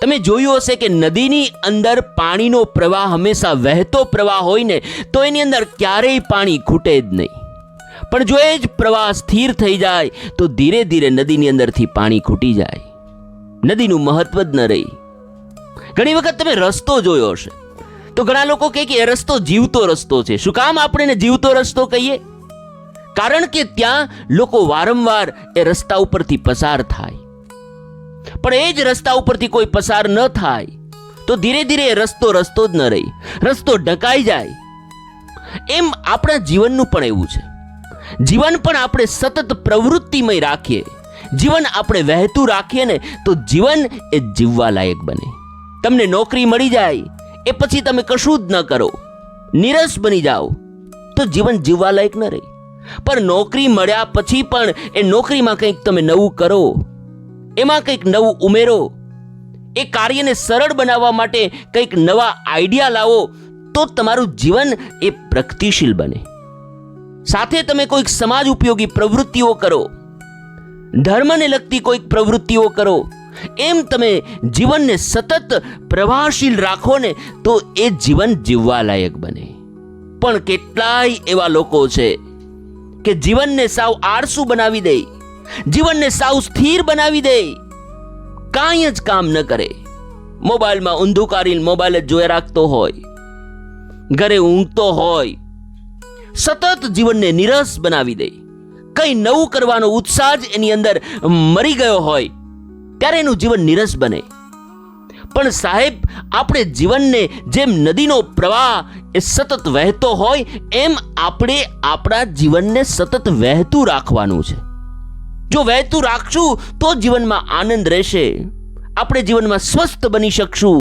તમે જોયું હશે કે નદીની અંદર પાણીનો પ્રવાહ હંમેશા વહેતો પ્રવાહ હોય ને તો એની અંદર ક્યારેય પાણી ખૂટે જ નહીં. પણ જો એ જ પ્રવાહ સ્થિર થઈ જાય તો ધીરે ધીરે નદીની અંદરથી પાણી ખૂટી જાય. નદીનું મહત્વ જ ન રહી. ઘણી વખત તમે રસ્તો જોયો હશે તો ઘણા લોકો કહે કે એ રસ્તો જીવતો રસ્તો છે. શું કામ આપણે એને જીવતો રસ્તો કહીએ? કારણ કે ત્યાં લોકો વારંવાર એ રસ્તા ઉપરથી પસાર થાય. પણ એ જ રસ્તા ઉપરથી કોઈ પસાર ન થાય તો ધીરે ધીરે એ રસ્તો જ ન રહી, રસ્તો ઢંકાઈ જાય. એમ આપણા જીવનનું પણ એવું છે. જીવન પણ આપણે સતત પ્રવૃત્તિમય રાખીએ, જીવન આપણે વહેતું રાખીએ ને તો જીવન એ જીવવા લાયક બને. તમને નોકરી મળી જાય એ પછી તમે કશું જ ન કરો, નીરસ બની જાઓ તો જીવન જીવવા લાયક ન રહે. પણ નોકરી મળ્યા પછી પણ એ નોકરીમાં કંઈક તમે નવું કરો, એમાં કંઈક નવું ઉમેરો, એ કાર્યને સરળ બનાવવા માટે કંઈક નવા આઈડિયા લાવો તો તમારું જીવન એ પ્રગતિશીલ બને. સાથે તમે કોઈક સમાજ ઉપયોગી પ્રવૃત્તિઓ કરો, ધર્મને લગતી કોઈક પ્રવૃત્તિઓ કરો. એમ તમે જીવનને સતત પ્રવાહશીલ રાખો ને તો એ જીવન જીવવા લાયક બને. પણ કેટલાય એવા લોકો છે કે જીવનને સાવ આળસુ બનાવી દે, જીવનને સાવ સ્થિર બનાવી દે, કાંઈ જ કામ ન કરે, મોબાઈલમાં ઊંધું કાઢીને મોબાઈલ જ જોયા રાખતો હોય, ઘરે ઊંઘતો હોય, સતત જીવનને નીરસ બનાવી દે. કંઈ નવું કરવાનો ઉત્સાહ જ એની અંદર મરી ગયો હોય ત્યારે એનું જીવન નીરસ બને. પણ સાહેબ, આપણે જીવનને જેમ નદીનો પ્રવાહ એ સતત વહેતો હોય એમ આપણે આપણા જીવનને સતત વહેતું રાખવાનું છે. જો વહેતું રાખશું તો જીવનમાં આનંદ રહેશે, આપણે જીવનમાં સ્વસ્થ બની શકશું.